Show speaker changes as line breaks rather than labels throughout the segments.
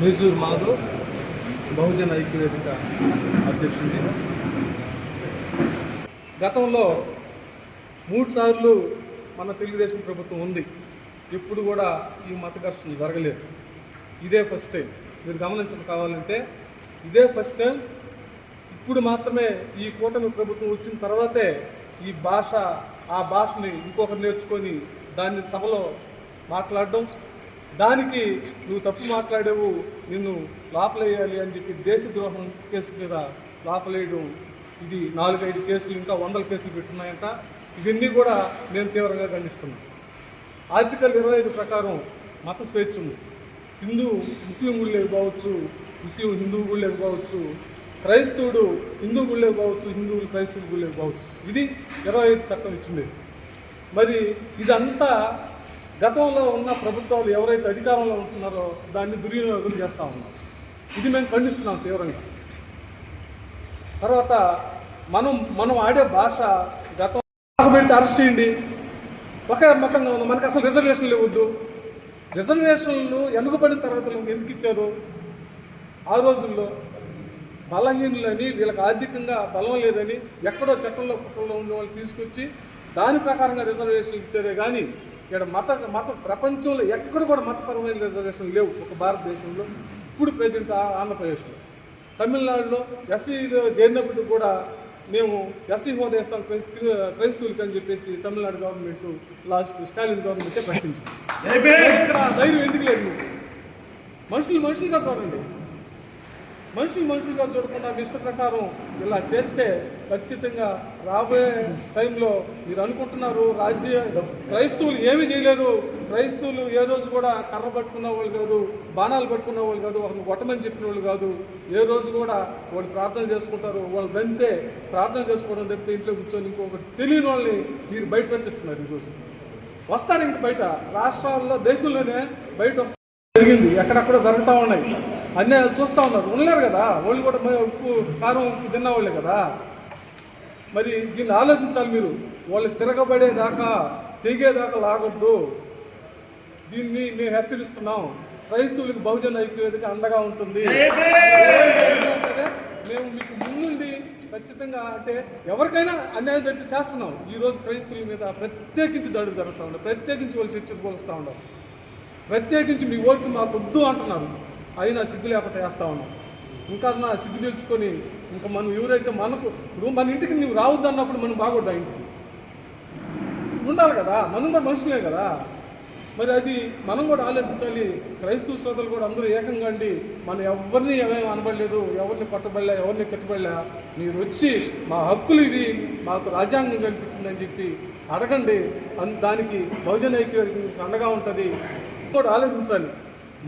మైసూర్ మాధవ్ బహుజన ఐక్యవేదిక అధ్యక్షుడిని. గతంలో 3 సార్లు మన తెలుగుదేశం ప్రభుత్వం ఉంది. ఎప్పుడు కూడా ఈ మత ఘర్షణలు జరగలేదు. ఇదే ఫస్ట్ టైం. మీరు గమనించడం కావాలంటే ఇదే ఫస్ట్ టైం. ఇప్పుడు మాత్రమే ఈ కూటమి ప్రభుత్వం వచ్చిన తర్వాతే ఈ భాష ఆ భాషని ఇంకొకరు నేర్చుకొని దాన్ని సభలో మాట్లాడడం, దానికి నువ్వు తప్పు మాట్లాడేవు, నిన్ను లోపలేయాలి అని చెప్పి దేశద్రోహం కేసు మీద లోపలేయడం, ఇది 4-5 కేసులు ఇంకా 100 కేసులు పెట్టున్నాయంట. ఇవన్నీ కూడా నేను తీవ్రంగా ఖండిస్తున్నాను. ఆర్టికల్ 25 ప్రకారం మత స్వేచ్ఛ ఉంది. ముస్లిం గుళ్ళేవి కావచ్చు, ముస్లిం హిందూ గుళ్ళేవి కావచ్చు, క్రైస్తవుడు హిందూ గుళ్ళేవి కావచ్చు, హిందువులు క్రైస్తవులు గుళ్ళేవి కావచ్చు. ఇది 25 చట్టం ఇచ్చింది. మరి ఇదంతా గతంలో ఉన్న ప్రభుత్వాలు ఎవరైతే అధికారంలో ఉంటున్నారో దాన్ని దుర్వినియోగం చేస్తూ ఉన్నారు. ఇది మేము ఖండిస్తున్నాం తీవ్రంగా. తర్వాత మనం ఆడే భాష గతం పెడితే అరెస్ట్ చేయండి, ఒకే మతంగా ఉంది, మనకు అసలు రిజర్వేషన్లు ఇవ్వద్దు. రిజర్వేషన్లు వెనుకబడిన తరగతులు ఎందుకు ఇచ్చారు? ఆ రోజుల్లో బలహీనులని, వీళ్ళకి ఆర్థికంగా బలం లేదని ఎక్కడో చట్టంలో పుట్టంలో ఉన్న వాళ్ళు తీసుకొచ్చి దాని ప్రకారంగా రిజర్వేషన్లు ఇచ్చారే కానీ ఇక్కడ మత ప్రపంచంలో ఎక్కడ కూడా మతపరమైన రిజర్వేషన్లు లేవు. ఒక భారతదేశంలో ఇప్పుడు ప్రజెంట్ ఆంధ్రప్రదేశ్లో, తమిళనాడులో ఎస్సీలో చేరినప్పుడు కూడా మేము ఎస్సీ హోదా ఇస్తాం క్రైస్తవులకి అని చెప్పేసి తమిళనాడు గవర్నమెంట్ లాస్ట్ స్టాలిన్ గవర్నమెంటే ప్రకటించింది. ఇక్కడ ధైర్యం ఎందుకు లేదు? మనుషులుగా చూడండి. మనుషులుగా చూడకుండా మీ ఇష్ట ప్రకారం ఇలా చేస్తే ఖచ్చితంగా రాబోయే టైంలో మీరు అనుకుంటున్నారు క్రైస్తవులు ఏమీ చేయలేరు, క్రైస్తవులు ఏ రోజు కూడా కర్ర పట్టుకున్న వాళ్ళు కాదు, బాణాలు పట్టుకున్న వాళ్ళు కాదు, వాళ్ళని కొట్టమని చెప్పిన వాళ్ళు కాదు, ఏ రోజు కూడా వాళ్ళు ప్రార్థన చేసుకుంటారు, వాళ్ళు దంతే ప్రార్థన చేసుకోవడం తప్పితే ఇంట్లో కూర్చొని ఇంకొకటి తెలియని వాళ్ళని మీరు బయట పంపిస్తున్నారు. ఈరోజు వస్తారు ఇంక బయట రాష్ట్రాల్లో దేశంలోనే బయట వస్తారు. జరిగింది, ఎక్కడెక్కడ జరుగుతూ ఉన్నాయి, అన్యాయాలు చూస్తూ ఉన్నారు కదా. వాళ్ళు కూడా ఉప్పు కారం తిన్నవాళ్ళే కదా. మరి దీన్ని ఆలోచించాలి మీరు. వాళ్ళు తిరగబడేదాకా తెగేదాకా లాగొద్దు. దీన్ని మేము హెచ్చరిస్తున్నాం. క్రైస్తవులకు బహుజన ఐక్యవేదిక అండగా ఉంటుంది. సరే మేము మీకు ముందుండి ఖచ్చితంగా అంటే ఎవరికైనా అన్యాయం జరిగితే చేస్తున్నాం. ఈరోజు క్రైస్తవుల మీద ప్రత్యేకించి దాడులు జరుగుతూ ఉండవు, ప్రత్యేకించి వాళ్ళు చర్చలు పోలుస్తూ ఉండవు, ప్రత్యేకించి మీ ఓట్లు మాకు వద్దు అంటున్నారు. అయినా సిగ్గు లేకుండా వేస్తూ ఉన్నాం. ఇంకా నా సిగ్గు తెలుసుకొని ఇంకా మనం ఎవరైతే ఇప్పుడు మన ఇంటికి నువ్వు రావద్దు అన్నప్పుడు మనం బాగొద్దా? ఇంటికి ఉండాలి కదా, మనం కూడా మనుషులే కదా. మరి అది మనం కూడా ఆలోచించాలి. క్రైస్తవ సోదరులు కూడా అందరూ ఏకంగా అండి, మనం ఎవరిని ఏమేమి అనబడలేదు, ఎవరిని కొట్టబడలే, ఎవరిని కట్టబడలే, మీరు వచ్చి మా హక్కులు ఇవి మాకు రాజ్యాంగం కల్పించిందని చెప్పి అడగండి. దానికి బహుజన ఐక్యవేదిక అండగా ఉంటుంది. కూడా ఆలోచించాలి.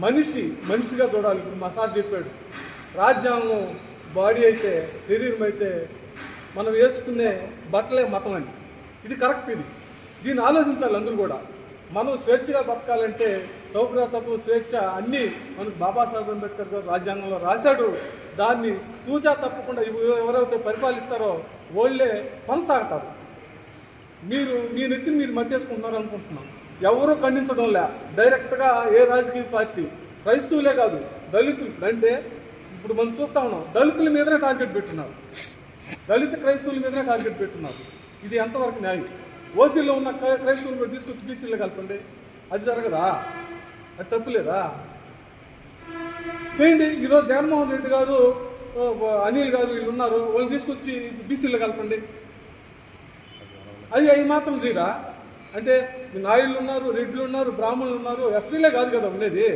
మనిషిగా చూడాలి. ఇప్పుడు మా సార్ చెప్పాడు, రాజ్యాంగం బాడీ అయితే, శరీరం అయితే, మనం వేసుకునే బట్టలే మతం అని. ఇది కరెక్ట్. దీన్ని ఆలోచించాలి అందరూ కూడా. మనం స్వేచ్ఛగా బతకాలంటే సౌభ్రతత్వం, స్వేచ్ఛ అన్నీ మనకు బాబాసాహెబ్ అంబేద్కర్ గారు రాజ్యాంగంలో రాశాడు. దాన్ని తూచా తప్పకుండా ఎవరైతే పరిపాలిస్తారో వాళ్ళే కొనసాగుతారు. మీ నెత్తిని మీరు మట్టేసుకుంటున్నారు అనుకుంటున్నాం. ఎవరూ ఖండించడంలే డైరెక్ట్గా ఏ రాజకీయ పార్టీ. క్రైస్తవులే కాదు, దళితులు అంటే ఇప్పుడు మనం చూస్తూ ఉన్నాం, దళితుల మీదనే టార్గెట్ పెట్టున్నారు, దళిత క్రైస్తవుల మీదనే టార్గెట్ పెట్టున్నారు. ఇది ఎంతవరకు న్యాయం? ఓసీలో ఉన్న క్రైస్తవులు తీసుకొచ్చి బీసీలో కలపండి, అది జరగదా? అది తప్పులేదా? చేయండి. ఈరోజు జగన్మోహన్ రెడ్డి గారు, అనిల్ గారు వీళ్ళు ఉన్నారు, వాళ్ళు తీసుకొచ్చి బీసీలో కలపండి. అవి మాత్రం చేయరా? అంటే నాయుళ్ళు ఉన్నారు, రెడ్లు ఉన్నారు, బ్రాహ్మణులు ఉన్నారు, ఎస్సీలే కాదు కదా ఉండేది,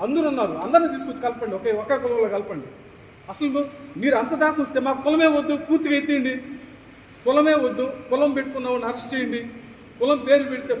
అందరూ ఉన్నారు. అందరినీ తీసుకొచ్చి కలపండి, ఒకే కులంలో కలపండి. అసలు మీరు అంత దాకా వస్తే మాకు కులమే వద్దు, పూర్తిగా ఎత్తేయండి. కులమే వద్దు, కులం పెట్టుకున్న వాళ్ళని అరెస్ట్ చేయండి. కులం పేరు పెడితే